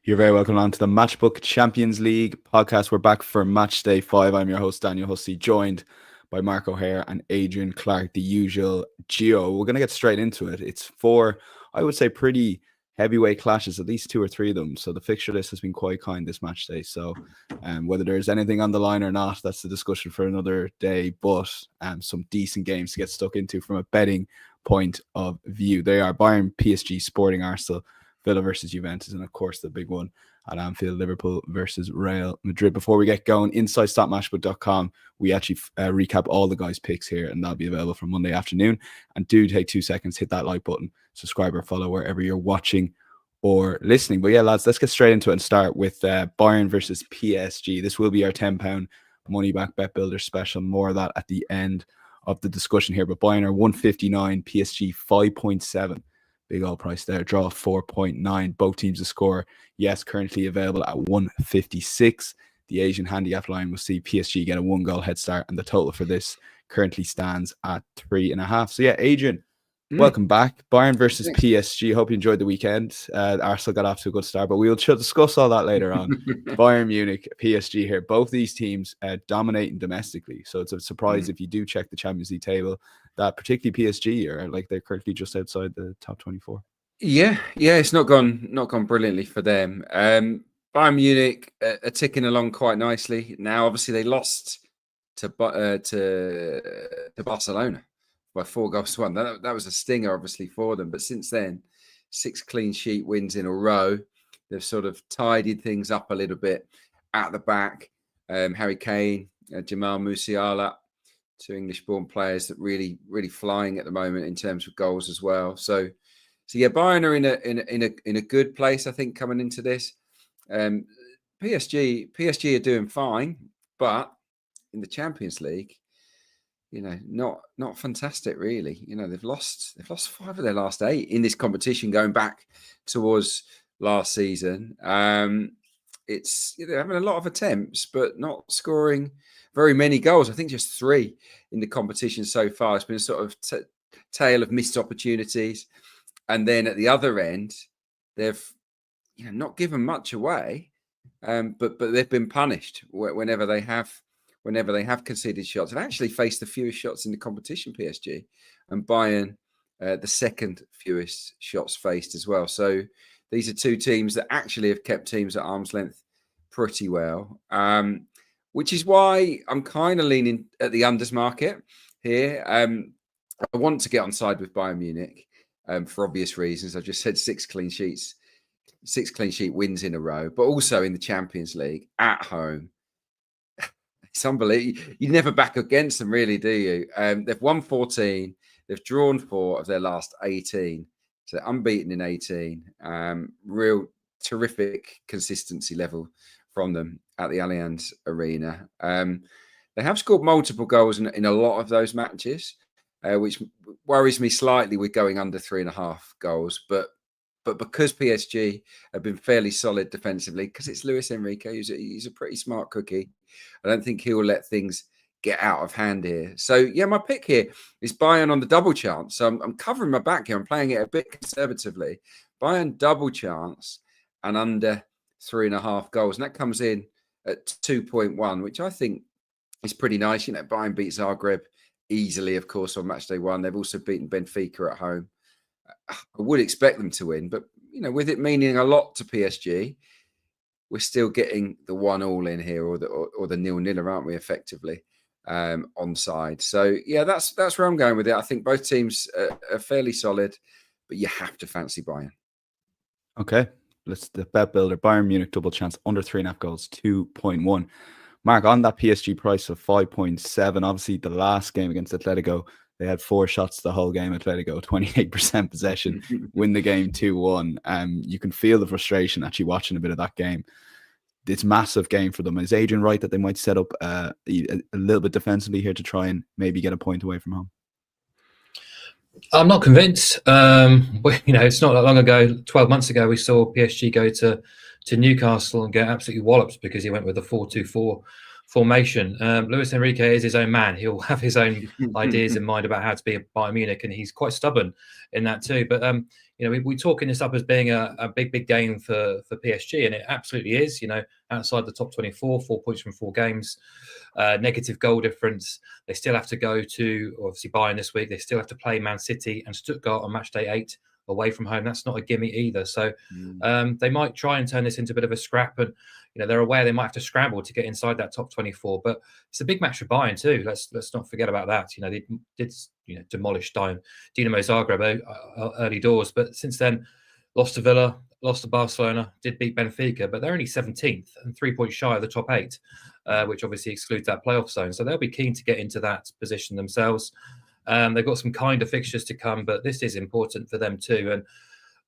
You're very welcome on to the Matchbook Champions League podcast. We're back for Matchday 5. I'm your host, Daniel Hussey, joined by Mark O'Haire and Adrian Clarke, the usual duo. We're going to get straight into it. It's four, I would say, pretty heavyweight clashes, at least two or three of them. So the fixture list has been quite kind this match day. So whether there's anything on the line or not, that's the discussion for another day. But some decent games to get stuck into from a betting point of view. They are Bayern, PSG, Sporting, Arsenal, Villa versus Juventus, and of course the big one at Anfield, Liverpool versus Real Madrid. Before we get going, inside.matchbook.com, we actually recap all the guys' picks here, and that'll be available from Monday afternoon. And do take 2 seconds, hit that like button, subscribe or follow wherever you're watching or listening. But yeah, lads, let's get straight into it and start with Bayern versus PSG. This will be our £10 money back bet builder special. More of that at the end of the discussion here. But Bayern are 159, PSG 5.7. Big old price there. Draw 4.9. Both teams to score. Yes, currently available at 156. The Asian handicap line will see PSG get a 1-goal head start, and the total for this currently stands at 3.5. So yeah, Adrian, welcome back. Bayern versus PSG. Hope you enjoyed the weekend. Arsenal got off to a good start, but we'll discuss all that later on. Bayern Munich, PSG here. Both these teams dominating domestically. So it's a surprise if you do check the Champions League table that particularly PSG are like they're currently just outside the top 24. Yeah, it's not gone brilliantly for them. Bayern Munich are ticking along quite nicely. Now, obviously, they lost to Barcelona by 4-1. That was a stinger, obviously, for them. But since then, 6 clean sheet wins in a row. They've sort of tidied things up a little bit at the back. Harry Kane, Jamal Musiala, 2 English-born players that really flying at the moment in terms of goals as well. So yeah, Bayern are in a good place, I think, coming into this. PSG are doing fine, but in the Champions League, not fantastic really. They've lost 5 of their last 8 in this competition, going back towards last season. They're having a lot of attempts, but not scoring very many goals. I think just 3 in the competition so far. It's been a sort of tale of missed opportunities. And then at the other end, they've not given much away, but they've been punished whenever they have conceded shots. They've actually faced the fewest shots in the competition, PSG, and Bayern the second fewest shots faced as well. So these are 2 teams that actually have kept teams at arm's length pretty well. Which is why I'm kind of leaning at the unders market here. I want to get on side with Bayern Munich for obvious reasons. I just said 6 clean sheet wins in a row, but also in the Champions League at home. It's unbelievable. You never back against them, really, do you? They've won 14. They've drawn 4 of their last 18. So unbeaten in 18. Real terrific consistency level from them at the Allianz Arena. They have scored multiple goals in a lot of those matches, which worries me slightly with going under 3.5 goals. But because PSG have been fairly solid defensively, because it's Luis Enrique, he's a pretty smart cookie, I don't think he will let things get out of hand here. So yeah, my pick here is Bayern on the double chance. So I'm covering my back here. I'm playing it a bit conservatively. Bayern double chance and under 3.5 goals, and that comes in at 2.1, which I think is pretty nice. Bayern beat Zagreb easily, of course, on Matchday 1. They've also beaten Benfica at home. I would expect them to win, but with it meaning a lot to PSG, we're still getting the 1-1 in here, or the 0-0, aren't we? Effectively onside. So yeah, that's where I'm going with it. I think both teams are fairly solid, but you have to fancy Bayern. Okay. The bet builder, Bayern Munich double chance under 3.5 goals, 2.1. Mark, on that PSG price of 5.7, obviously the last game against Atletico, they had 4 shots the whole game. Atletico, 28% possession, win the game 2-1. You can feel the frustration actually watching a bit of that game. It's a massive game for them. Is Adrian right that they might set up a little bit defensively here to try and maybe get a point away from home? I'm not convinced. It's not that long ago, 12 months ago, we saw PSG go to Newcastle and get absolutely walloped because he went with a 4-2-4 formation. Luis Enrique is his own man. He'll have his own ideas in mind about how to be a Bayern Munich, and he's quite stubborn in that too. But we're talking this up as being a big game for PSG, and it absolutely is. Outside the top 24, 4 points from 4 games, negative goal difference. They still have to go to, obviously, Bayern this week. They still have to play Man City and Stuttgart on match day 8 away from home. That's not a gimme either. So they might try and turn this into a bit of a scrap, and they're aware they might have to scramble to get inside that top 24. But it's a big match for Bayern too. Let's not forget about that. They did demolish Dinamo Zagreb early doors, but since then lost to Villa, lost to Barcelona, did beat Benfica, but they're only 17th and 3 points shy of the top 8, which obviously excludes that playoff zone. So they'll be keen to get into that position themselves. They've got some kinder fixtures to come, but this is important for them too. And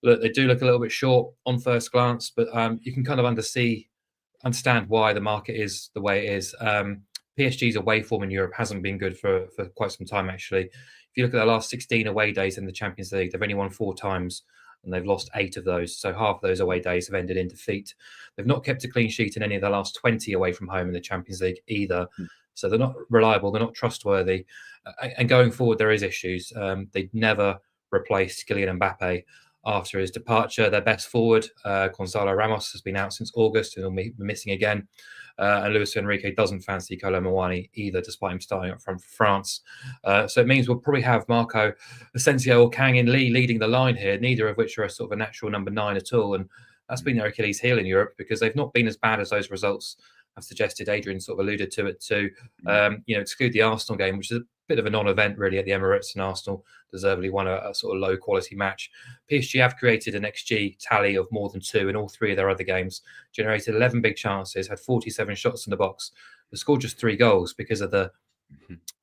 look, they do look a little bit short on first glance, but you can kind of understand why the market is the way it is. PSG's away form in Europe hasn't been good for quite some time, actually. If you look at their last 16 away days in the Champions League, they've only won 4 times, and they've lost 8 of those. So half of those away days have ended in defeat. They've not kept a clean sheet in any of their last 20 away from home in the Champions League either. So they're not reliable, they're not trustworthy. And going forward, there is issues. They'd never replaced Kylian Mbappe after his departure. Their best forward, Gonzalo Ramos, has been out since August and will be missing again. And Luis Enrique doesn't fancy Kolo Muani either, despite him starting up front for France. So it means we'll probably have Marco Asensio or Kang-in Lee leading the line here, neither of which are a sort of a natural number 9 at all. And that's been their Achilles heel in Europe, because they've not been as bad as those results have suggested. Adrian sort of alluded to it too. Exclude the Arsenal game, which is a bit of a non-event really at the Emirates, and Arsenal deservedly won a sort of low-quality match. PSG have created an XG tally of more than 2 in all 3 of their other games, generated 11 big chances, had 47 shots in the box. They scored just 3 goals because of the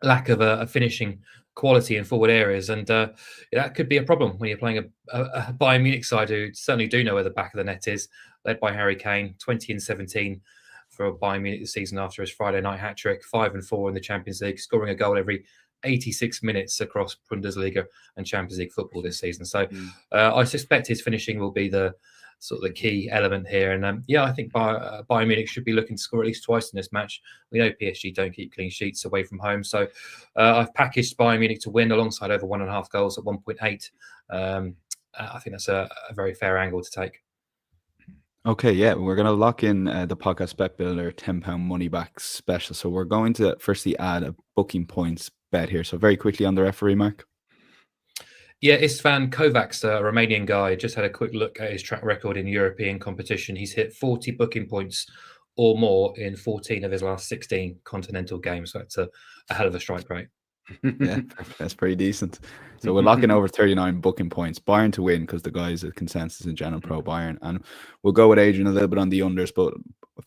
lack of a finishing quality in forward areas, and that could be a problem when you're playing a Bayern Munich side who certainly do know where the back of the net is, led by Harry Kane, 20 and 17 for Bayern Munich this season after his Friday night hat-trick, 5 and 4 in the Champions League, scoring a goal every 86 minutes across Bundesliga and Champions League football this season. So I suspect his finishing will be the sort of the key element here. And I think Bayern Munich should be looking to score at least twice in this match. We know PSG don't keep clean sheets away from home. So I've packaged Bayern Munich to win alongside over 1.5 goals at 1.8. I think that's a very fair angle to take. Okay, yeah, we're going to lock in the podcast bet builder £10 money back special. So we're going to firstly add a booking points bet here. So very quickly on the referee, Mark. Yeah, Istvan Kovacs, a Romanian guy, just had a quick look at his track record in European competition. He's hit 40 booking points or more in 14 of his last 16 continental games. So that's a hell of a strike rate. Yeah, that's pretty decent. So we're locking over 39 booking points. Bayern to win, because the guys at consensus in general pro Bayern. And we'll go with Adrian a little bit on the unders, but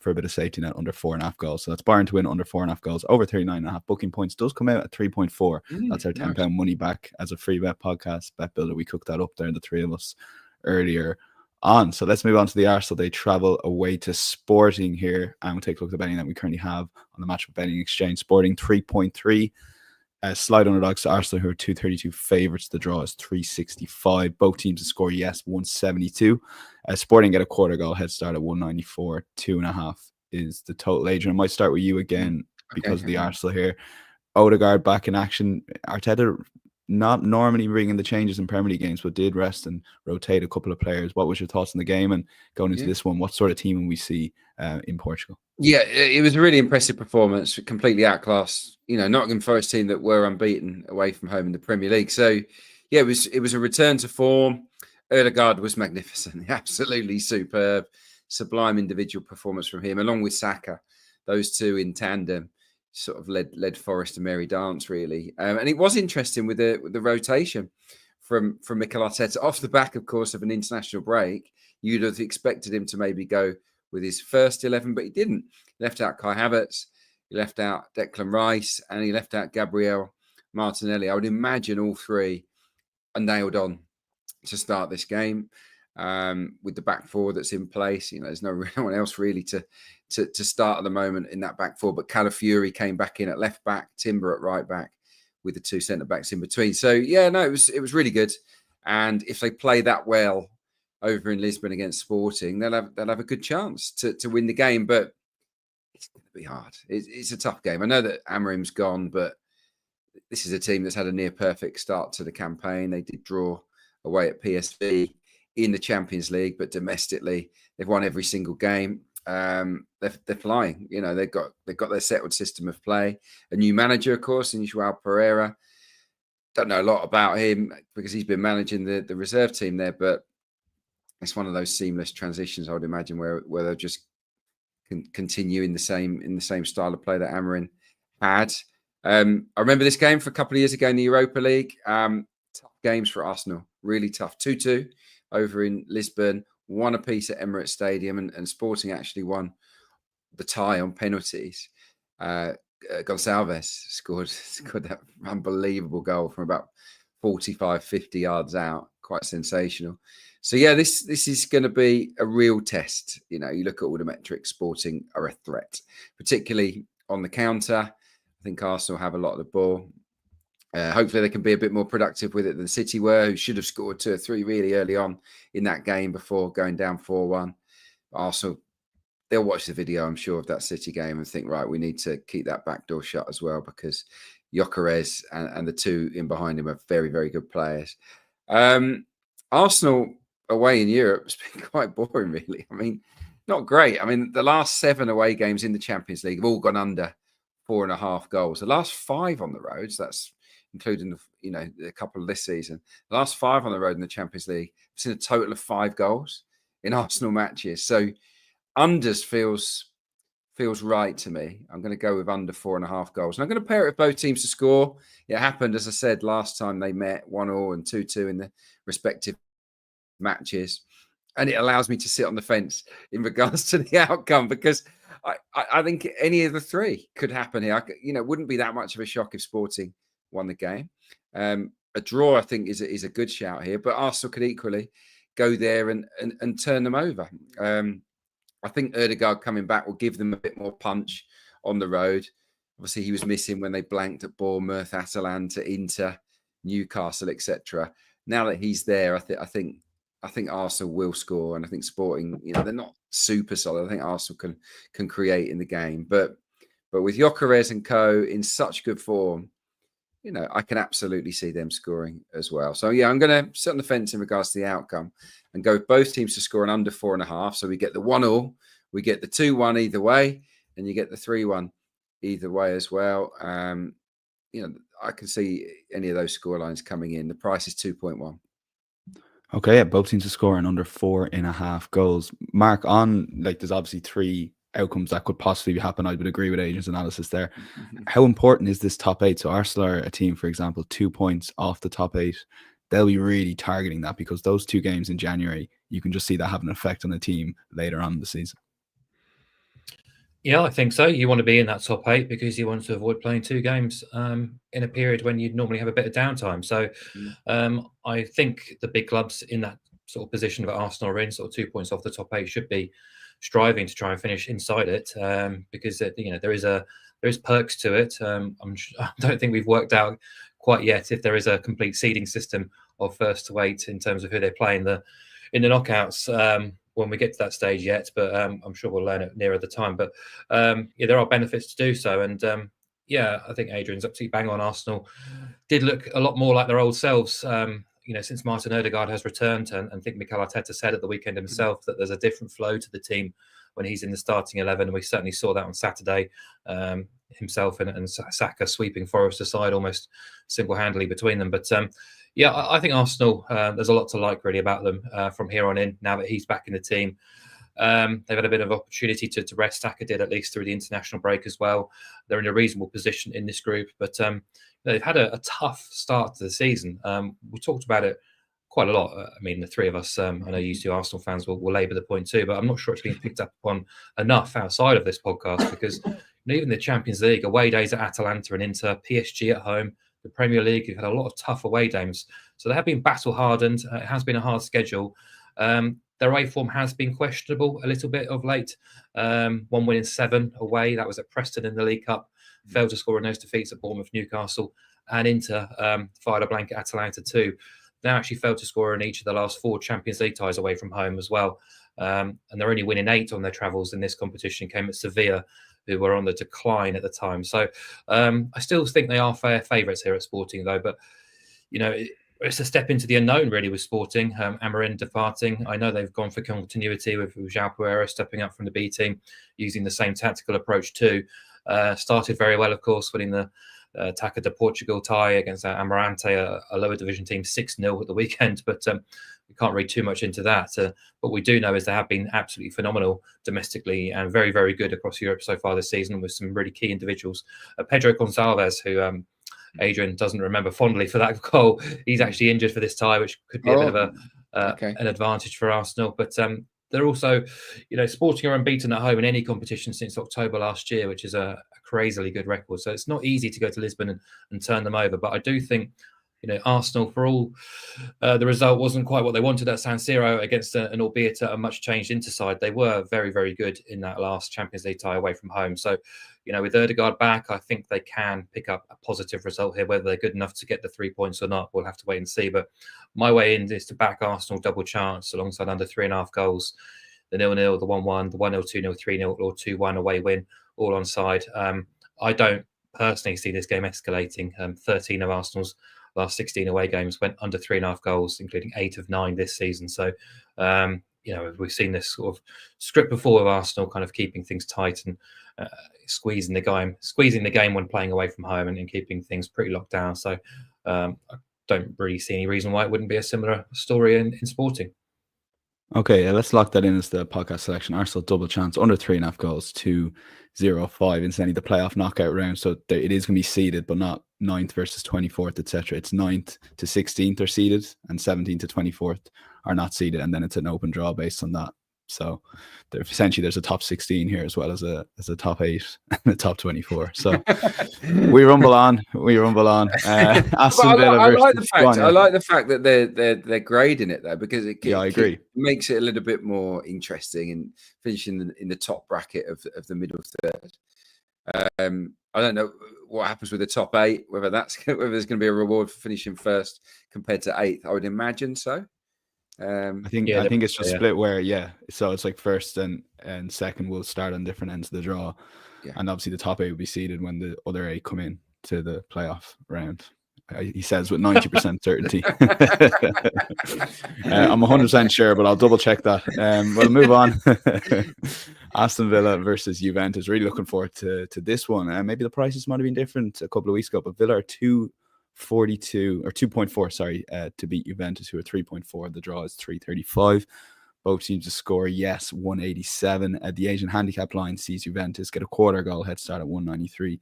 for a bit of safety net, under 4.5 goals. So that's Bayern to win under 4.5 goals. Over 39.5 booking points does come out at 3.4. That's our £10 money back as a free bet podcast bet builder. We cooked that up there, the 3 of us, earlier on. So let's move on to the Arsenal. They travel away to Sporting here, and we'll take a look at the betting that we currently have on the Match Betting Exchange. Sporting 3.3. Slight underdogs to Arsenal, who are 232 favourites. The draw is 365. Both teams to score yes, 172. Sporting get a quarter goal head start at 194. 2.5 is the total. Adrian, I might start with you again because of the Arsenal here. Odegaard back in action. Arteta not normally bringing the changes in Premier League games, but did rest and rotate a couple of players. What was your thoughts on the game, and going into this one, what sort of team we see in Portugal? Yeah, it was a really impressive performance, completely outclassed. Nottingham Forest team that were unbeaten away from home in the Premier League. So, yeah, it was a return to form. Odegaard was magnificent, absolutely superb, sublime individual performance from him, along with Saka. Those two in tandem sort of led Forest to merry dance, really. And it was interesting with the rotation from Mikel Arteta off the back, of course, of an international break. You'd have expected him to maybe go with his first 11, but he didn't. He left out Kai Havertz, he left out Declan Rice, and he left out Gabriel Martinelli. I would imagine all 3 are nailed on to start this game with the back 4 that's in place. There's no one else really to start at the moment in that back 4. But Calafiori came back in at left back, Timber at right back, with the 2 centre backs in between. So yeah, no, it was really good. And if they play that well over in Lisbon against Sporting, they'll have a good chance to win the game. But it's going to be hard. It's a tough game. I know that Amorim's gone, but this is a team that's had a near perfect start to the campaign. They did draw away at PSV in the Champions League, but domestically they've won every single game. They're flying. You know, they've got their settled system of play. A new manager, of course, in João Pereira. Don't know a lot about him because he's been managing the reserve team there, but it's one of those seamless transitions, I would imagine, where they'll just continue in the same style of play that Amorim had. I remember this game for a couple of years ago in the Europa League. Tough games for Arsenal, really tough. 2-2 over in Lisbon, 1 apiece at Emirates Stadium, and Sporting actually won the tie on penalties. Gonçalves scored that unbelievable goal from about 45, 50 yards out. Quite sensational. So yeah, this is going to be a real test. You know, you look at all the metrics, Sporting are a threat, particularly on the counter. I think Arsenal have a lot of the ball. Hopefully they can be a bit more productive with it than City were, who should have scored 2 or 3 really early on in that game before going down 4-1. Arsenal, they'll watch the video, I'm sure, of that City game and think, right, we need to keep that back door shut as well, because Gyökeres and the 2 in behind him are very, very good players. Arsenal away in Europe has been quite boring, really. I mean, not great. I mean, the last 7 away games in the Champions League have all gone under 4.5 goals. The last 5 on the road, so that's including a couple of this season. The last 5 on the road in the Champions League, I've seen a total of 5 goals in Arsenal matches. So unders feels right to me. I'm going to go with under 4.5 goals. And I'm going to pair it with both teams to score. It happened, as I said, last time they met, 1-1 and 2-2 in the respective matches. And it allows me to sit on the fence in regards to the outcome, because I think any of the 3 could happen here. It wouldn't be that much of a shock if Sporting won the game. A draw, I think, is a good shout here, but Arsenal could equally go there and turn them over. I think Ødegaard coming back will give them a bit more punch on the road. Obviously, he was missing when they blanked at Bournemouth, Atalanta, Inter, Newcastle, etc. Now that he's there, I think Arsenal will score, and I think Sporting, they're not super solid. I think Arsenal can create in the game, but with Gyökeres and co in such good form, I can absolutely see them scoring as well. So yeah, I'm going to sit on the fence in regards to the outcome and go with both teams to score an under 4.5. So we get the 1-1, we get the 2-1 either way, and you get the 3-1 either way as well. I can see any of those scorelines coming in. The price is 2.1. Okay, yeah, both teams to score an under 4.5 goals. Mark, there's obviously 3 outcomes that could possibly happen. I would agree with Adrian's analysis there. How important is this top 8? So Arsenal are a team, for example, 2 points off the top 8. They'll be really targeting that, because those 2 games in January, you can just see that have an effect on the team later on in the season. Yeah, I think so. You want to be in that top 8 because you want to avoid playing 2 games in a period when you'd normally have a bit of downtime. So I think the big clubs in that sort of position that Arsenal are in, sort of 2 points off the top 8, should be striving to try and finish inside it, because there is perks to it. I don't think we've worked out quite yet if there is a complete seeding system of first to 8 in terms of who they play in the knockouts when we get to that stage yet. But I'm sure we'll learn it nearer the time. But there are benefits to do so, and I think Adrian's absolutely bang on. Arsenal did look a lot more like their old selves. Since Martin Ødegaard has returned, and I think Mikel Arteta said at the weekend himself that there's a different flow to the team when he's in the starting 11, and we certainly saw that on Saturday. Himself and Saka sweeping Forest aside almost single-handedly between them. But I think Arsenal, there's a lot to like really about them from here on in, now that he's back in the team. They've had a bit of opportunity to rest. Saka did, at least through the international break as well. They're in a reasonable position in this group, but they've had a tough start to the season. We talked about it quite a lot. I mean, the 3 of us, I know you 2 Arsenal fans will labour the point too, but I'm not sure it's been picked up upon enough outside of this podcast, because even the Champions League, away days at Atalanta and Inter, PSG at home, the Premier League, you've had a lot of tough away games. So they have been battle-hardened. It has been a hard schedule. Their away form has been questionable a little bit of late. 1 win in 7 away. That was at Preston in the League Cup. Failed to score in those defeats at Bournemouth, Newcastle, and Inter fired a blank at Atalanta too. They actually failed to score in each of the last 4 Champions League ties away from home as well. And they're only winning 8 on their travels in this competition. Came at Sevilla, who were on the decline at the time. So I still think they are fair favourites here at Sporting, though. But, it's a step into the unknown, really, with Sporting. Amorim departing. I know they've gone for continuity with João Pereira stepping up from the B team, using the same tactical approach too. Started very well, of course, winning the Taça de Portugal tie against Amarante, a lower division team, 6-0 at the weekend. But we can't read too much into that. What we do know is they have been absolutely phenomenal domestically and very, very good across Europe so far this season, with some really key individuals. Pedro Gonçalves, who Adrian doesn't remember fondly for that goal. He's actually injured for this tie, which could be a bit of an advantage for Arsenal. But they're also, Sporting are unbeaten at home in any competition since October last year, which is a crazily good record. So it's not easy to go to Lisbon and turn them over. But I do think, Arsenal, for all the result wasn't quite what they wanted at San Siro against an albeit a much changed Inter side, they were very, very good in that last Champions League tie away from home. So, with Ødegaard back, I think they can pick up a positive result here. Whether they're good enough to get the 3 points or not, we'll have to wait and see. But my way in is to back Arsenal double chance alongside under 3.5 goals, the 0-0, the 1-1, the 1-0, 2-0, 3-0, or 2-1 away win, all on side. I don't personally see this game escalating. 13 of Arsenal's last 16 away games went under 3.5 goals, including 8 of 9 this season. So, we've seen this sort of script before of Arsenal kind of keeping things tight and squeezing the game when playing away from home and keeping things pretty locked down. So I don't really see any reason why it wouldn't be a similar story in Sporting. Okay, let's lock that in as the podcast selection. Arsenal double chance, under 3.5 goals, 2-0-5. Incidentally, the playoff knockout round, so it is going to be seeded, but not 9th versus 24th, etc. It's 9th to 16th are seeded, and 17th to 24th are not seeded, and then it's an open draw based on that. So there's a top 16 here as well as a top 8 and a top 24. So we rumble on. Aston Villa. I like the fact that they're grading it though, because I agree. Makes it a little bit more interesting and finishing in the top bracket of the middle third. I don't know what happens with the top 8, whether there's going to be a reward for finishing first compared to 8th. I would imagine so. I think it's just split where so it's like first and second will start on different ends of the draw, and obviously the top 8 will be seeded when the other 8 come in to the playoff round. He says with 90% certainty. I'm 100% sure, but I'll double check that. We'll move on. Aston Villa versus Juventus. Really looking forward to this one. Maybe the prices might have been different a couple of weeks ago, but Villa are 2.42 or 2.4, to beat Juventus, who are 3.4. The draw is 3.35. Both teams to score, 187. The Asian handicap line sees Juventus get a quarter goal head start at 193.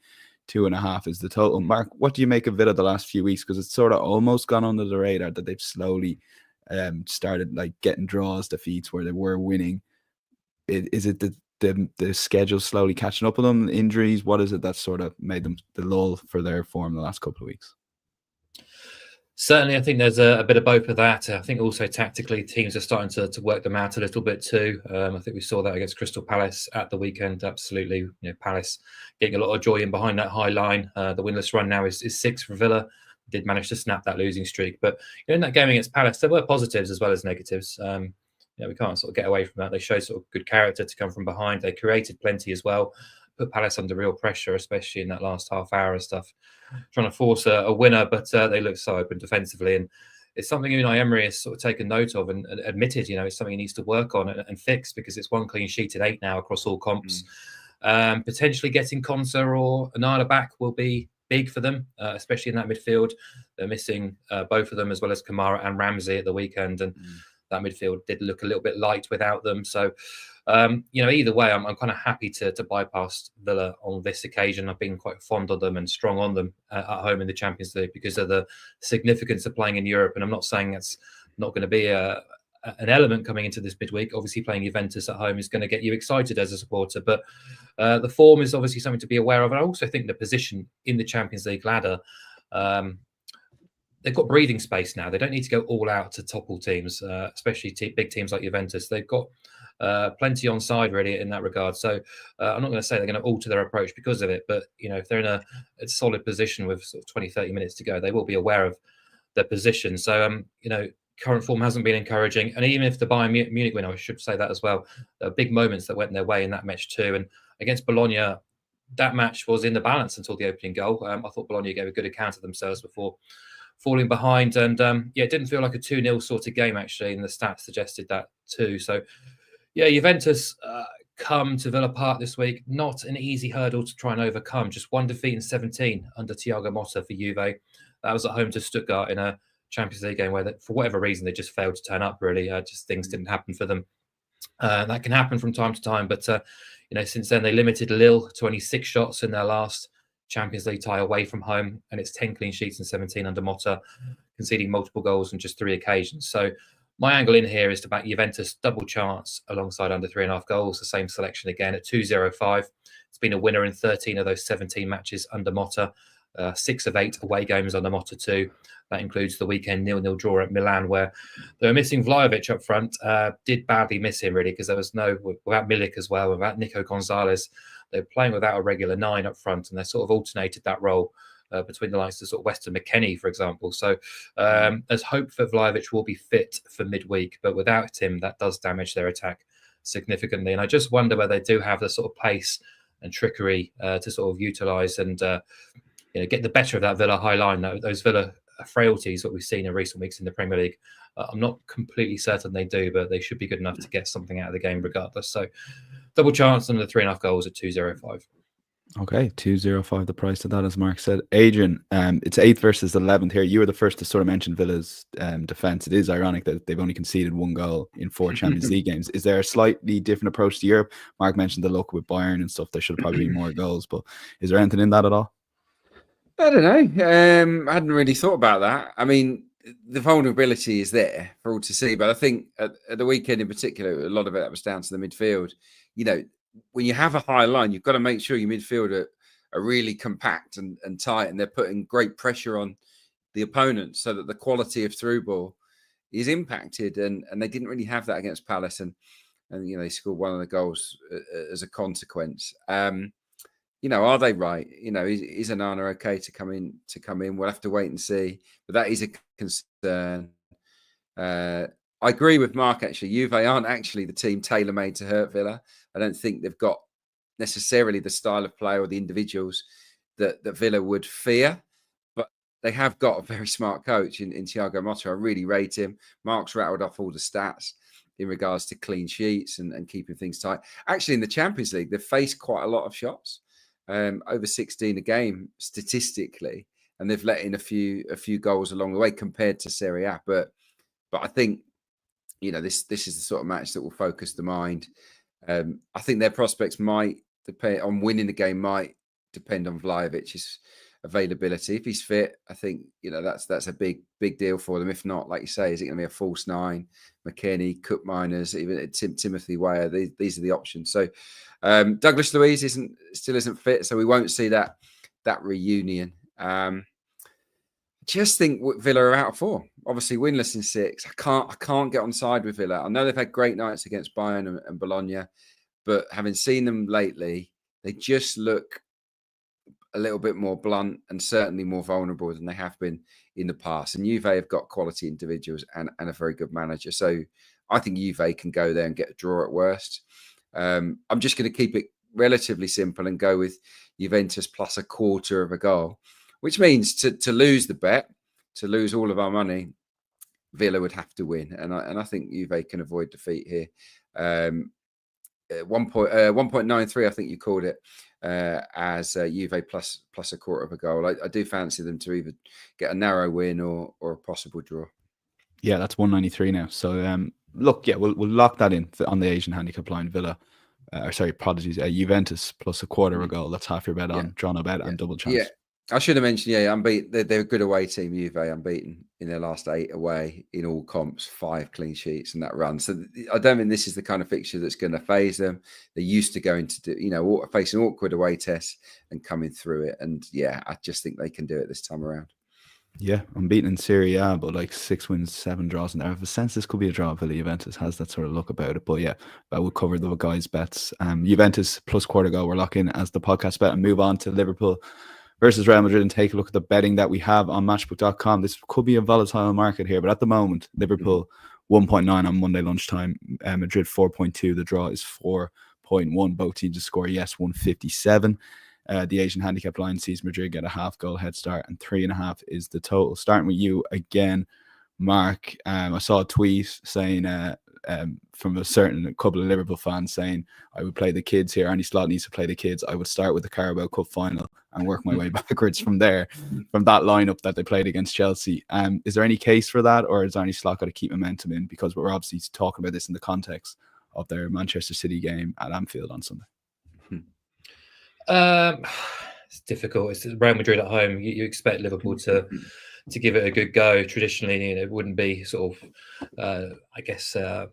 2.5 is the total. Mark, what do you make of Villa the last few weeks? Because it's sort of almost gone under the radar that they've slowly started like getting draws, defeats where they were winning. Is it the schedule slowly catching up with them? Injuries? What is it that sort of made them the lull for their form the last couple of weeks? Certainly, I think there's a bit of both of that. I think also tactically, teams are starting to work them out a little bit too. I think we saw that against Crystal Palace at the weekend. Absolutely, Palace getting a lot of joy in behind that high line. The winless run now is 6 for Villa. Did manage to snap that losing streak, but in that game against Palace, there were positives as well as negatives. We can't sort of get away from that. They showed sort of good character to come from behind. They created plenty as well. Put Palace under real pressure, especially in that last half hour and stuff, trying to force a winner, but they look so open defensively. And it's something Unai Emery has sort of taken note of and admitted, it's something he needs to work on and fix, because it's 1 clean sheet at 8 now across all comps. Potentially getting Konsa or Anala back will be big for them, especially in that midfield. They're missing both of them, as well as Kamara and Ramsey at the weekend. And that midfield did look a little bit light without them. So, either way, I'm kind of happy to bypass Villa on this occasion. I've been quite fond of them and strong on them at home in the Champions League because of the significance of playing in Europe. And I'm not saying that's not going to be an element coming into this midweek. Obviously, playing Juventus at home is going to get you excited as a supporter, but the form is obviously something to be aware of. And I also think the position in the Champions League ladder, they've got breathing space now. They don't need to go all out to topple teams, especially big teams like Juventus. They've got plenty on side really in that regard. So I'm not going to say they're going to alter their approach because of it, but if they're in a solid position with sort of 20-30 minutes to go, they will be aware of their position. So current form hasn't been encouraging, and even if the Bayern Munich win, I should say that as well, there are big moments that went their way in that match too. And against Bologna, that match was in the balance until the opening goal. I thought Bologna gave a good account of themselves before falling behind. And it didn't feel like a 2-0 sort of game, actually, and the stats suggested that too. So, Juventus come to Villa Park this week. Not an easy hurdle to try and overcome. Just 1 defeat in 17 under Thiago Motta for Juve. That was at home to Stuttgart in a Champions League game where, for whatever reason, they just failed to turn up, really. Just things didn't happen for them. That can happen from time to time. But, since then, they limited Lille to only 6 shots in their last Champions League tie away from home. And it's 10 clean sheets in 17 under Motta, conceding multiple goals on just 3 occasions. So my angle in here is to back Juventus double chance alongside under 3.5 goals. The same selection again at 2.05. It's been a winner in 13 of those 17 matches under Motta. 6 of 8 away games under Motta too. That includes the weekend 0-0 draw at Milan, where they were missing Vlahovic up front. Did badly miss him, really, because there was without Milik as well, without Nico Gonzalez. They were playing without a regular 9 up front, and they sort of alternated that role between the likes of sort of Weston McKennie, for example. So there's hope that Vlahovic will be fit for midweek, but without him, that does damage their attack significantly. And I just wonder whether they do have the sort of pace and trickery to sort of utilise and get the better of that Villa high line. Those Villa frailties that we've seen in recent weeks in the Premier League, I'm not completely certain they do, but they should be good enough to get something out of the game regardless. So double chance under 3.5 goals at 2.05. Okay, 2.05 the price of that, as Mark said. Adrian, it's 8th versus 11th here. You were the first to sort of mention Villa's defence. It is ironic that they've only conceded 1 goal in 4 Champions League games. Is there a slightly different approach to Europe? Mark mentioned the luck with Bayern and stuff. There should probably be more goals, but is there anything in that at all? I don't know. I hadn't really thought about that. I mean, the vulnerability is there for all to see, but I think at the weekend in particular, a lot of it was down to the midfield. When you have a high line, you've got to make sure your midfield are really compact and tight, and they're putting great pressure on the opponent so that the quality of through ball is impacted. And they didn't really have that against Palace, and they scored one of the goals as a consequence. Are they right? Is Onana okay to come in? We'll have to wait and see. But that is a concern. I agree with Mark, actually. Juve aren't actually the team tailor-made to hurt Villa. I don't think they've got necessarily the style of play or the individuals that Villa would fear. But they have got a very smart coach in Thiago Motta. I really rate him. Mark's rattled off all the stats in regards to clean sheets and keeping things tight. Actually, in the Champions League, they've faced quite a lot of shots. Over 16 a game statistically, and they've let in a few goals along the way compared to Serie A. But I think this is the sort of match that will focus the mind. I think their prospects might depend on winning the game. Might depend on Vlahovic's availability. If he's fit, I think that's a big deal for them. If not, like you say, is it going to be a false 9? McKennie, Cook Miners, even Timothy Weah. These are the options. So Douglas Luiz still isn't fit, so we won't see that reunion. Just think Villa are out of form. Obviously, winless in 6. I can't get on side with Villa. I know they've had great nights against Bayern and Bologna, but having seen them lately, they just look a little bit more blunt and certainly more vulnerable than they have been in the past. And Juve have got quality individuals and a very good manager. So I think Juve can go there and get a draw at worst. I'm just going to keep it relatively simple and go with Juventus plus 1/4 of a goal, which means to lose the bet, to lose all of our money, Villa would have to win. And I think Juve can avoid defeat here. 1.93, I think you called it, as Juve plus 1/4 of a goal. I do fancy them to either get a narrow win or a possible draw. Yeah, that's 193 now. So look, we'll lock that in on the Asian handicap line. Villa, Juventus plus 1/4 of a goal. That's half your bet on draw no bet and double chance. Yeah, I should have mentioned. Yeah, unbeaten. They're a good away team. Juve unbeaten in their last 8 away in all comps, 5 clean sheets in that run. So I don't think this is the kind of fixture that's going to phase them. They're used to going to facing awkward away tests and coming through it. And I just think they can do it this time around. Yeah, unbeaten in Serie A, but like 6 wins, 7 draws in there. I have a sense this could be a draw. Villa Juventus has that sort of look about it. But I will cover the guys' bets. Juventus plus 1/4 goal, we're locking as the podcast bet, and move on to Liverpool versus Real Madrid and take a look at the betting that we have on matchbook.com. This could be a volatile market here, but at the moment, Liverpool 1.9 on Monday lunchtime, Madrid 4.2. The draw is 4.1. Both teams to score, 157. The Asian handicap line sees Madrid get a half-goal head start, and 3.5 is the total. Starting with you again, Mark. I saw a tweet saying from a certain couple of Liverpool fans saying, I would play the kids here. Any slot needs to play the kids. I would start with the Carabao Cup final and work my way backwards from there, from that lineup that they played against Chelsea. Is there any case for that, or is there any slot got to keep momentum in? Because we're obviously talking about this in the context of their Manchester City game at Anfield on Sunday. It's difficult. It's Real Madrid at home. You expect Liverpool to give it a good go. Traditionally, it wouldn't be sort of. I guess I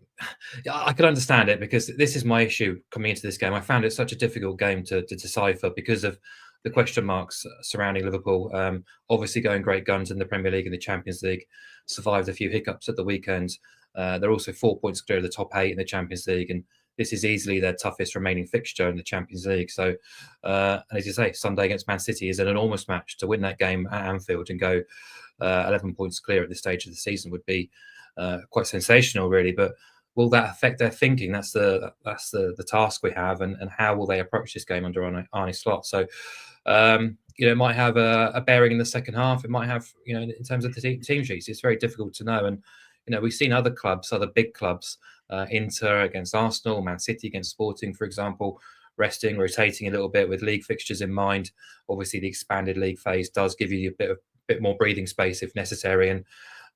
could understand it, because this is my issue coming into this game. I found it such a difficult game to decipher because of the question marks surrounding Liverpool. Obviously, going great guns in the Premier League and the Champions League, survived a few hiccups at the weekend. They're also 4 points clear of the top 8 in the Champions League, and this is easily their toughest remaining fixture in the Champions League. So, and as you say, Sunday against Man City is an enormous match. To win that game at Anfield and go 11 points clear at this stage of the season would be quite sensational, really. But will that affect their thinking? That's the task we have, and how will they approach this game under Arne Slot? So, it might have a bearing in the second half. It might have, in terms of the team sheets, it's very difficult to know. And we've seen other clubs, other big clubs, Inter against Arsenal, Man City against Sporting, for example, resting, rotating a little bit with league fixtures in mind. Obviously, the expanded league phase does give you a bit more breathing space if necessary. And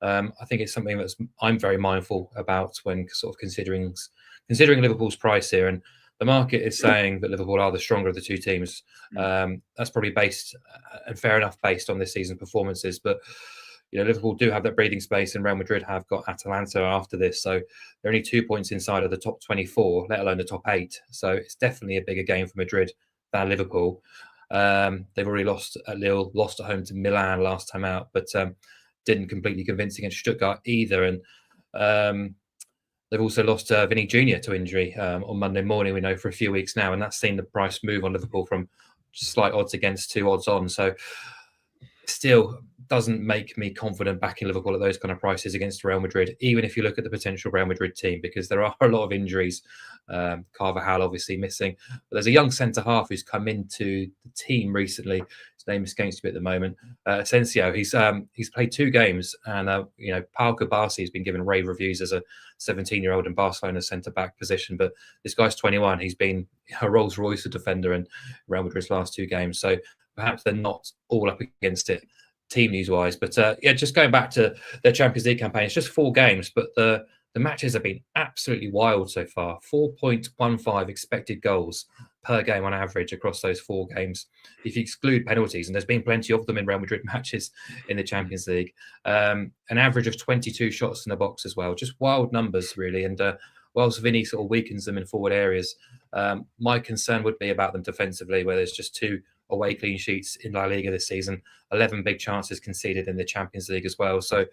I think it's something I'm very mindful about when sort of considering Liverpool's price here. And the market is saying that Liverpool are the stronger of the two teams. That's probably based, and fair enough, based on this season's performances. But Liverpool do have that breathing space, and Real Madrid have got Atalanta after this. So they're only 2 points inside of the top 24, let alone the top 8. So it's definitely a bigger game for Madrid than Liverpool. They've already lost at Lille, lost at home to Milan last time out, but didn't completely convince against Stuttgart either. And they've also lost Vinny Jr. to injury on Monday morning, we know, for a few weeks now. And that's seen the price move on Liverpool from slight odds against to odds on. So still doesn't make me confident backing Liverpool at those kind of prices against Real Madrid, even if you look at the potential Real Madrid team, because there are a lot of injuries. Carvajal obviously missing, but there's a young centre-half who's come into the team recently. His name escapes me at the moment. Asensio, he's played 2 games, and Pau Kubasi has been given rave reviews as a 17-year-old in Barcelona's centre-back position, but this guy's 21. He's been a Rolls-Royce defender in Real Madrid's last 2 games, so perhaps they're not all up against it team news wise. But just going back to their Champions League campaign, it's just 4 games, but the matches have been absolutely wild so far. 4.15 expected goals per game on average across those 4 games, if you exclude penalties, and there's been plenty of them in Real Madrid matches in the Champions League. An average of 22 shots in the box as well. Just wild numbers, really. And whilst Vinny sort of weakens them in forward areas, my concern would be about them defensively, where there's just 2 away clean sheets in La Liga this season, 11 big chances conceded in the Champions League as well. So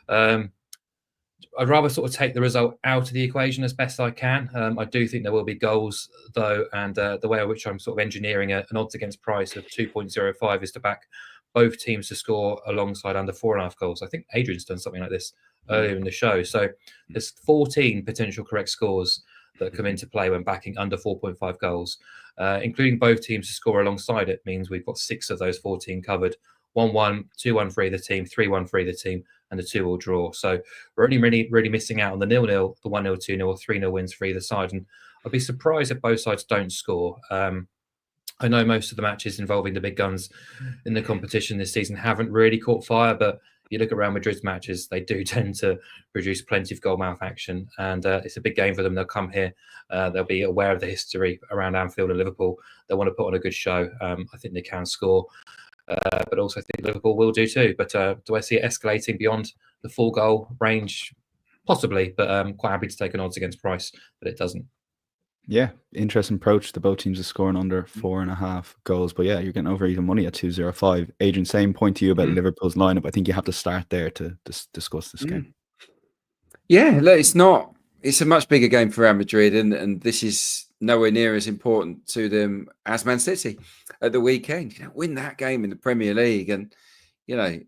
I'd rather sort of take the result out of the equation as best I can. I do think there will be goals, though, and the way in which I'm sort of engineering an odds against price of 2.05 is to back both teams to score alongside under 4.5 goals. I think Adrian's done something like this earlier in the show. So there's 14 potential correct scores that come into play when backing under 4.5 goals, including both teams to score alongside it. Means we've got 6 of those 14 covered. 1-1, 2-1 for either team, 3-1 for either team, and a 2-all draw. So we're only really missing out on the 0-0, the 1-0, 2-0, or 3-0 wins for either side. And I'd be surprised if both sides don't score. I know most of the matches involving the big guns in the competition this season haven't really caught fire, but you look at Real Madrid's matches, they do tend to produce plenty of goal-mouth action, and it's a big game for them. They'll come here. They'll be aware of the history around Anfield and Liverpool. They want to put on a good show. I think they can score, but also I think Liverpool will do too. But do I see it escalating beyond the 4-goal range? Possibly, but I'm quite happy to take an odds against price, but it doesn't. Yeah, interesting approach. The both teams are scoring under 4.5 goals, but yeah, you're getting over even money at 2.05. Adrian, same point to you about Liverpool's lineup. I think you have to start there to discuss this game. Yeah, look, it's a much bigger game for Real Madrid, and this is nowhere near as important to them as Man City at the weekend. Win that game in the Premier League, and the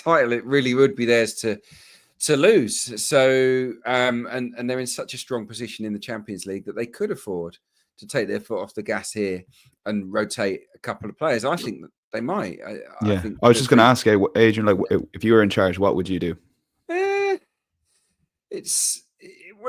title, it really would be theirs to lose. So and they're in such a strong position in the Champions League that they could afford to take their foot off the gas here and rotate a couple of players? I think that they might. I was just going to ask Adrian, like, if you were in charge, what would you do? Well,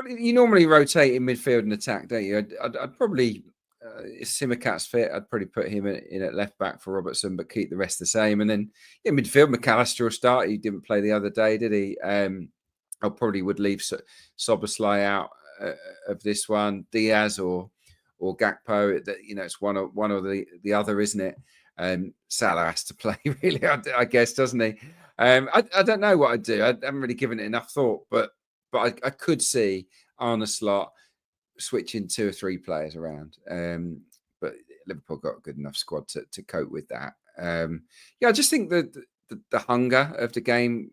you normally rotate in midfield and attack, don't you? I'd probably, if Simicat's fit, I'd probably put him in at left back for Robertson, but keep the rest the same. And then in midfield, McAllister will start. He didn't play the other day, did he? I probably would leave Szoboszlai out of this one. Diaz or Gakpo. It's one or the other, isn't it? Salah has to play, really, I guess, doesn't he? I don't know what I'd do. I haven't really given it enough thought, but I could see Arne Slot switching 2 or 3 players around. But Liverpool got a good enough squad to cope with that. I just think that the hunger of the game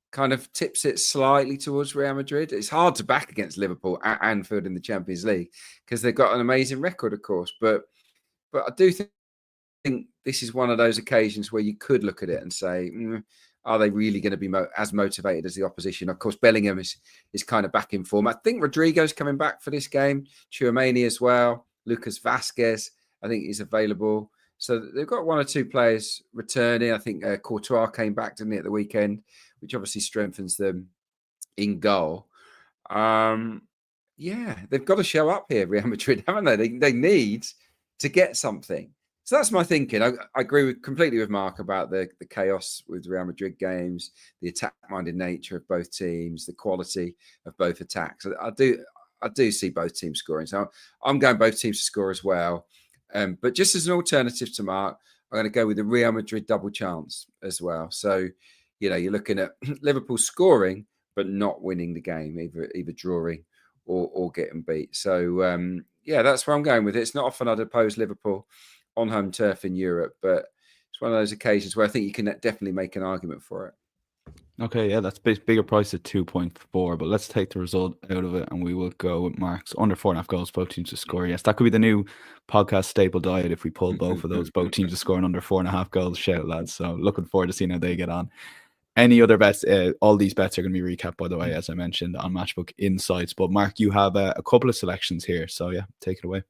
kind of tips it slightly towards Real Madrid. It's hard to back against Liverpool at Anfield in the Champions League because they've got an amazing record, of course. But I do think this is one of those occasions where you could look at it and say, are they really going to be as motivated as the opposition? Of course, Bellingham is kind of back in form. I think Rodrigo's coming back for this game. Tchouameni as well. Lucas Vazquez, I think, is available. So they've got 1 or 2 players returning. I think Courtois came back, didn't he, at the weekend, which obviously strengthens them in goal. They've got to show up here, Real Madrid, haven't they? They need to get something. So that's my thinking. I agree completely with Mark about the chaos with Real Madrid games, the attack-minded nature of both teams, the quality of both attacks. I do see both teams scoring. So I'm going both teams to score as well. But just as an alternative to Mark, I'm going to go with the Real Madrid double chance as well. So, you're looking at Liverpool scoring, but not winning the game, either drawing or getting beat. So, that's where I'm going with it. It's not often I'd oppose Liverpool on home turf in Europe, but it's one of those occasions where I think you can definitely make an argument for it. Okay, yeah, that's bigger price at 2.4, but let's take the result out of it and we will go with Mark's under 4.5 goals, both teams to score. Yes, that could be the new podcast staple diet if we pull both of those, both teams to score under 4.5 goals. Shout, lads. So looking forward to seeing how they get on. Any other bets? All these bets are going to be recapped, by the way, as I mentioned, on Matchbook Insights. But Mark, you have a couple of selections here, so yeah, take it away.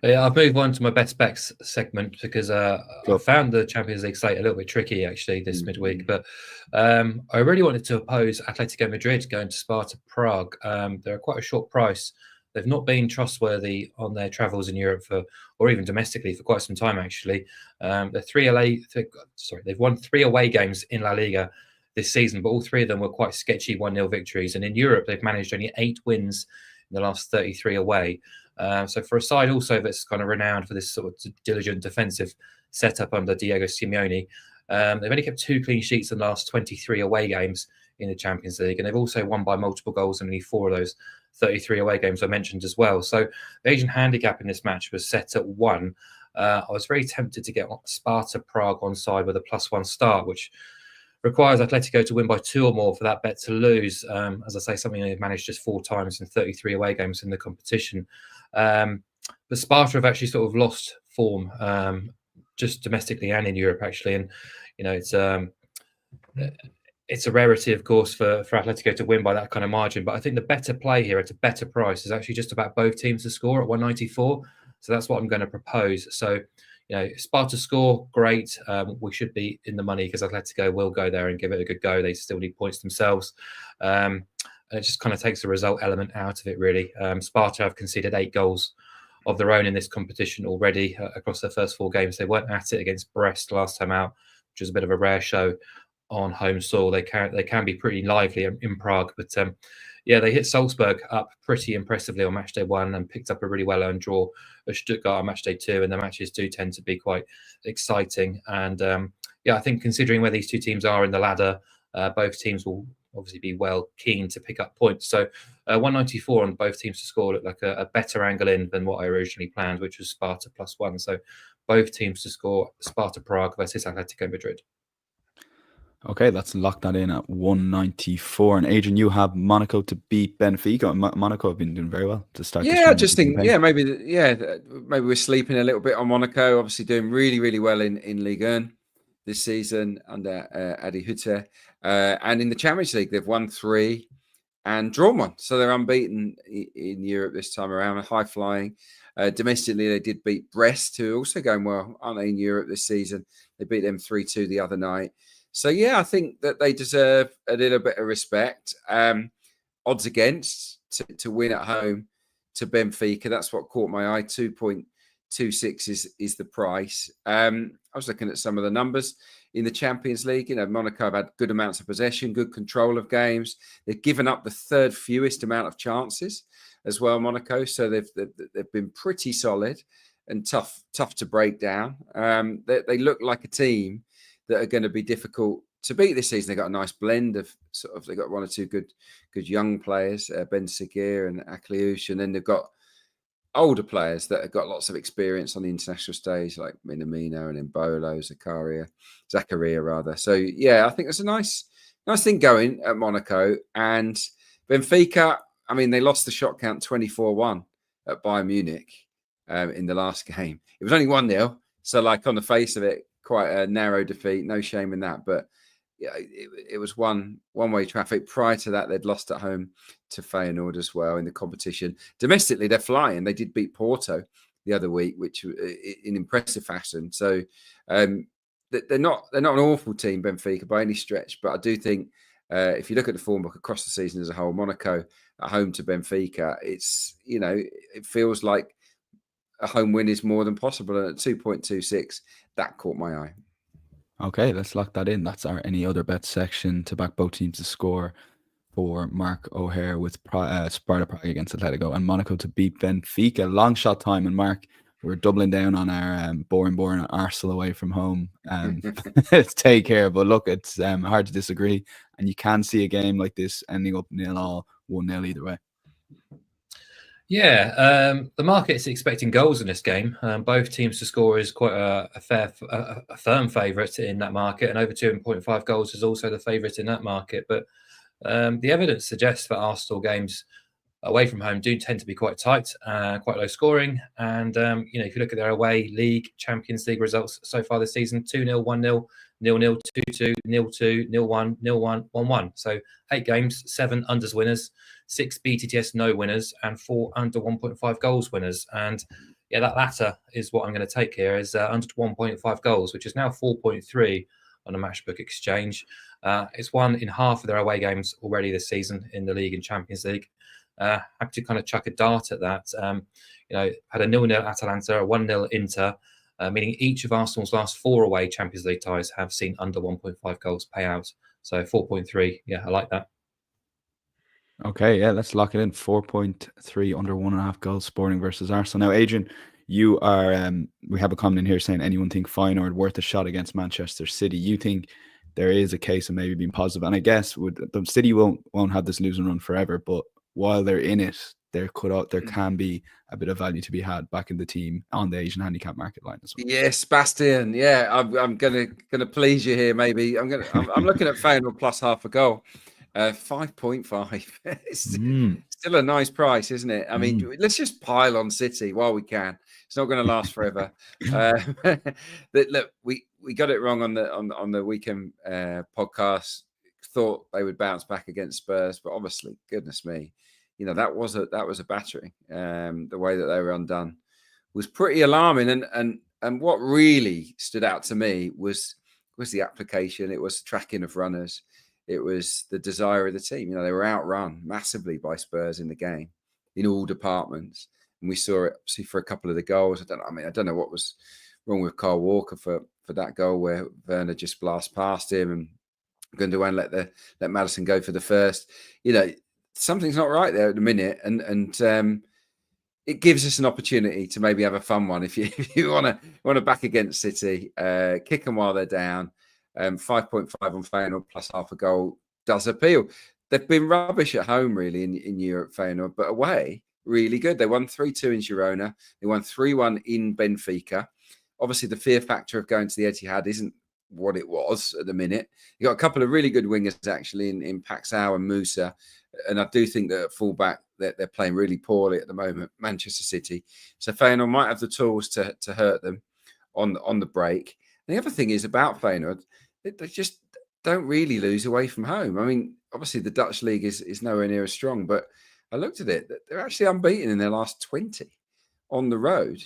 Yeah, I've moved on to my best bets segment because I found the Champions League slate a little bit tricky actually this midweek. But I really wanted to oppose Atletico Madrid going to Sparta Prague. They're quite a short price. They've not been trustworthy on their travels in Europe or even domestically for quite some time actually. They've won 3 away games in La Liga this season, but all 3 of them were quite sketchy 1-0 victories. And in Europe, they've managed only 8 wins in the last 33 away. So for a side also that's kind of renowned for this sort of diligent defensive setup under Diego Simeone, they've only kept 2 clean sheets in the last 23 away games in the Champions League, and they've also won by multiple goals in only 4 of those 33 away games I mentioned as well. So the Asian handicap in this match was set at 1. I was very tempted to get Sparta Prague on side with a +1 start, which requires Atletico to win by 2 or more for that bet to lose. As I say, something they've managed just 4 times in 33 away games in the competition. But Sparta have actually sort of lost form just domestically and in Europe actually, and it's a rarity, of course, for Atletico to win by that kind of margin. But I think the better play here at a better price is actually just about both teams to score at 194. So that's what I'm going to propose. So, Sparta score, great. We should be in the money because Atletico will go there and give it a good go. They still need points themselves. And it just kind of takes the result element out of it, really. Sparta have conceded 8 goals of their own in this competition already across their first 4 games. They weren't at it against Brest last time out, which was a bit of a rare show on home soil. They can be pretty lively in Prague, but they hit Salzburg up pretty impressively on Matchday 1 and picked up a really well-earned draw at Stuttgart on Matchday 2, and the matches do tend to be quite exciting. And I think considering where these 2 teams are in the ladder, both teams will obviously be well keen to pick up points. So 194 on both teams to score looked like a better angle in than what I originally planned, which was Sparta +1. So both teams to score, Sparta Prague versus Atletico Madrid. Okay, let's lock that in at 194. And Adrian, you have Monaco to beat Benfica. Monaco have been doing very well to start. Yeah, I just think, maybe we're sleeping a little bit on Monaco. Obviously, doing really, really well in Ligue 1 this season under Adi Hutter. And in the Champions League, they've won 3 and drawn one. So they're unbeaten in Europe this time around, high flying. Domestically, they did beat Brest, who are also going well, aren't they, in Europe this season? They beat them 3-2 the other night. So, yeah, I think that they deserve a little bit of respect. Odds against to win at home to Benfica. That's what caught my eye. 2.26 is the price. I was looking at some of the numbers in the Champions League. Monaco have had good amounts of possession, good control of games. They've given up the third fewest amount of chances as well, Monaco. So they've been pretty solid and tough to break down. They look like a team that are going to be difficult to beat this season. They got a nice blend of they got one or two good young players, Ben Seguir and Akliouche, and then they've got older players that have got lots of experience on the international stage, like Minamino and Embolo, Zakaria rather. So yeah, I think there's a nice thing going at Monaco. And Benfica, I mean, they lost the shot count 24-1 at Bayern Munich in the last game. It was only 1-0, so like on the face of it, quite a narrow defeat. No shame in that, but yeah, it was one-way traffic. Prior to that, they'd lost at home to Feyenoord as well in the competition. Domestically, they're flying. They did beat Porto the other week, which in impressive fashion. So they're not an awful team, Benfica, by any stretch. But I do think if you look at the form book across the season as a whole, Monaco at home to Benfica, it feels like a home win is more than possible. And at 2.26, that caught my eye. Okay, let's lock that in. That's our any other bet section to back both teams to score for Mark O'Haire with Sparta Prague against Atletico and Monaco to beat Benfica. Long shot time. And Mark, we're doubling down on our boring Arsenal away from home take here. But look, it's hard to disagree. And you can see a game like this ending up 0-0, 1-0 either way. Yeah, the market's expecting goals in this game. Both teams to score is quite a firm favourite in that market, and over 2.5 goals is also the favourite in that market. But the evidence suggests that Arsenal games away from home do tend to be quite tight, quite low scoring. And if you look at their away league, Champions League results so far this season: 2-0, 1-0, 0-0, 2-2, 0-2, 0-1, 0-1, 1-1. So 8 games, 7 unders winners, 6 BTTS no winners, and 4 under 1.5 goals winners. And yeah, that latter is what I'm going to take here, is under 1.5 goals, which is now 4.3 on a Matchbook exchange. It's won in half of their away games already this season in the league and Champions League. Happy to kind of chuck a dart at that. Had a 0-0 Atalanta, a 1-0 Inter, meaning each of Arsenal's last 4 away Champions League ties have seen under 1.5 goals payout. So 4.3, yeah, I like that. Okay, yeah, let's lock it in. 4.3 under 1.5 goals, Sporting versus Arsenal. Now, Adrian, you are. We have a comment in here saying anyone think Feyenoord worth a shot against Manchester City. You think there is a case of maybe being positive, and I guess the City won't have this losing run forever. But while they're in it, there can be a bit of value to be had back in the team on the Asian handicap market line as well. Yes, Bastian. Yeah, I'm gonna please you here. Maybe I'm looking at Feyenoord plus half a goal. 5.5. It's still a nice price, isn't it? I mean, let's just pile on City while we can. It's not going to last forever. Look, we got it wrong on the weekend podcast. Thought they would bounce back against Spurs, but obviously, goodness me, that was a battering. The way that they were undone was pretty alarming. And what really stood out to me was the application. It was the tracking of runners. It was the desire of the team. They were outrun massively by Spurs in the game in all departments. And we saw it obviously for a couple of the goals. I don't know what was wrong with Kyle Walker for that goal where Werner just blasts past him and Gundogan let Maddison go for the first. Something's not right there at the minute. And it gives us an opportunity to maybe have a fun one if you want to back against City, kick them while they're down. 5.5 on Feyenoord plus half a goal does appeal. They've been rubbish at home, really, in Europe, Feyenoord, but away, really good. They won 3-2 in Girona. They won 3-1 in Benfica. Obviously, the fear factor of going to the Etihad isn't what it was at the minute. You got a couple of really good wingers, actually, in Paxao and Musa. And I do think that at fullback, they're playing really poorly at the moment, Manchester City. So Feyenoord might have the tools to hurt them on the break. And the other thing is about Feyenoord, don't really lose away from home. I mean, obviously the Dutch league is nowhere near as strong, but I looked at it; they're actually unbeaten in their last 20 on the road,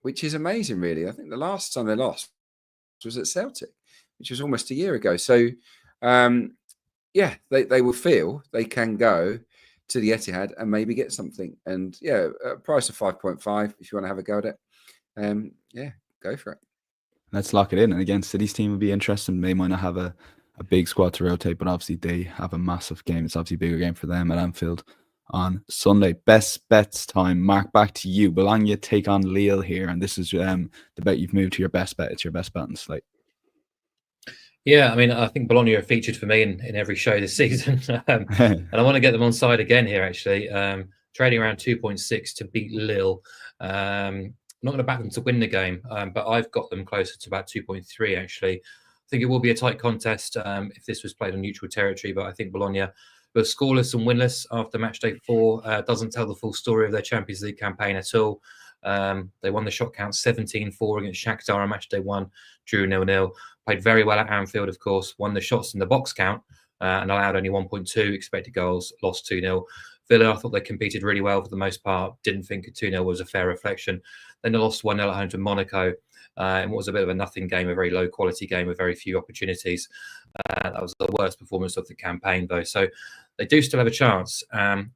which is amazing, really. I think the last time they lost was at Celtic, which was almost a year ago. So, yeah, they will feel they can go to the Etihad and maybe get something. And yeah, a price of 5.5 if you want to have a go at it. Yeah, go for it. Let's lock it in. And again, City's team would be interesting. They might not have a big squad to rotate, but obviously they have a massive game. It's obviously a bigger game for them at Anfield on Sunday. Best bets time. Mark, back to you. Bologna take on Lille here, and this is the bet you've moved to your best bet. It's your best bet on the slate. Yeah, I mean, I think Bologna are featured for me in every show this season, and I want to get them on side again here. Actually, trading around 2.6 to beat Lille. I'm not going to back them to win the game, but I've got them closer to about 2.3. Actually, I think it will be a tight contest if this was played on neutral territory. But I think Bologna, who are scoreless and winless after Matchday 4, doesn't tell the full story of their Champions League campaign at all. They won the shot count 17-4 against Shakhtar on Matchday 1, drew 0-0. Played very well at Anfield, of course, won the shots in the box count and allowed only 1.2 expected goals, lost 2-0. Villa, I thought they competed really well for the most part. Didn't think a 2-0 was a fair reflection. Then they lost 1-0 at home to Monaco in what was a bit of a nothing game, a very low quality game with very few opportunities. That was the worst performance of the campaign, though. So they do still have a chance.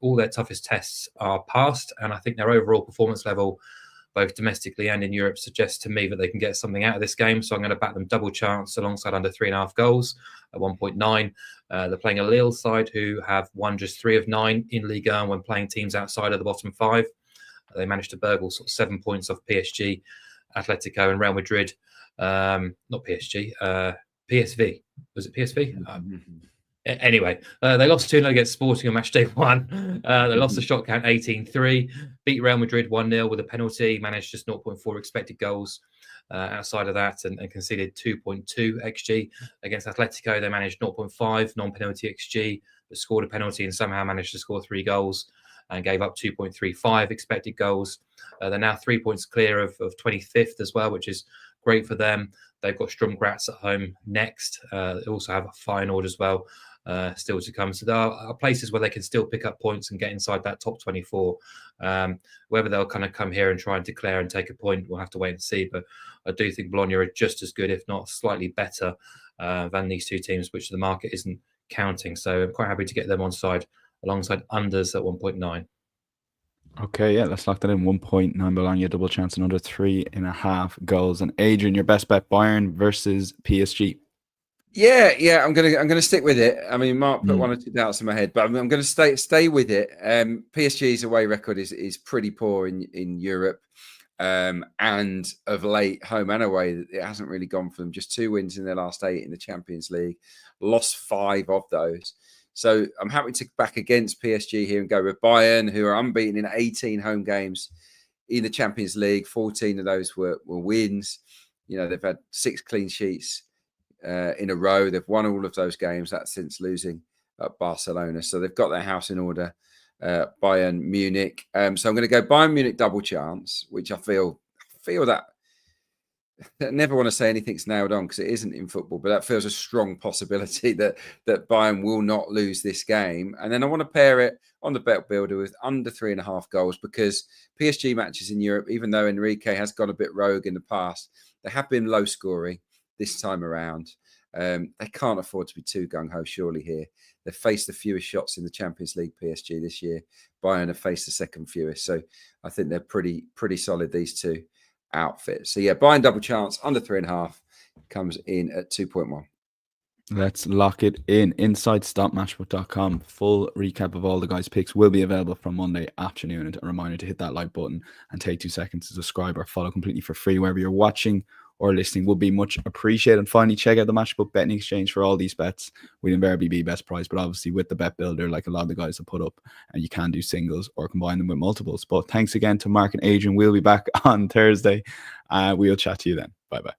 All their toughest tests are passed, and I think their overall performance level, both domestically and in Europe, suggests to me that they can get something out of this game. So I'm going to back them double chance alongside under 3.5 goals at 1.9. They're playing a Lille side who have won just 3 of 9 in Ligue 1 when playing teams outside of the bottom 5. They managed to burgle sort of 7 points off PSG, Atletico and Real Madrid. Not PSG, PSV. Was it PSV? Anyway, they lost 2-0 against Sporting on Matchday 1. They lost the shot count 18-3, beat Real Madrid 1-0 with a penalty, managed just 0.4 expected goals outside of that, and conceded 2.2 XG. Against Atletico, they managed 0.5 non-penalty XG, but scored a penalty and somehow managed to score 3 goals and gave up 2.35 expected goals. They're now 3 points clear of 25th as well, which is great for them. They've got Sturm Graz at home next. They also have a Feyenoord as well. Still to come. So there are places where they can still pick up points and get inside that top 24. Whether they'll kind of come here and try and declare and take a point, we'll have to wait and see. But I do think Bologna are just as good, if not slightly better, than these two teams, which the market isn't counting. So I'm quite happy to get them on side alongside unders at 1.9. Okay, yeah, let's lock that in. 1.9 Bologna, double chance and under 3.5 goals. And Adrian, your best bet, Bayern versus PSG. Yeah, I'm gonna stick with it. I mean, Mark put 1 or 2 doubts in my head, but I'm gonna stay with it. PSG's away record is pretty poor in Europe, and of late, home and away, it hasn't really gone for them. Just 2 wins in their last 8 in the Champions League, lost 5 of those. So I'm happy to back against PSG here and go with Bayern, who are unbeaten in 18 home games in the Champions League. 14 of those were wins. You know, they've had 6 clean sheets in a row. They've won all of those games. That's since losing at Barcelona. So they've got their house in order. Bayern Munich. So I'm going to go Bayern Munich double chance, which I feel that I never want to say anything's nailed on because it isn't in football, but that feels a strong possibility that Bayern will not lose this game. And then I want to pair it on the bet builder with under 3.5 goals, because PSG matches in Europe, even though Enrique has gone a bit rogue in the past, they have been low scoring this time around. They can't afford to be too gung-ho surely here. They've faced the fewest shots in the Champions League, PSG, this year. Bayern have faced the second fewest. So I think they're pretty solid, these two outfits. So yeah, Bayern double chance, under 3.5, comes in at 2.1. Let's lock it in. InsideStopMatchbook.com. Full recap of all the guys' picks will be available from Monday afternoon. And a reminder to hit that like button and take 2 seconds to subscribe or follow completely for free wherever you're watching or listening would be much appreciated. And finally, check out the Matchbook betting exchange for all these bets. We'd invariably be best price, but obviously with the bet builder, like a lot of the guys have put up, and you can do singles or combine them with multiples. But thanks again to Mark and Adrian. We'll be back on Thursday. We'll chat to you then. Bye-bye.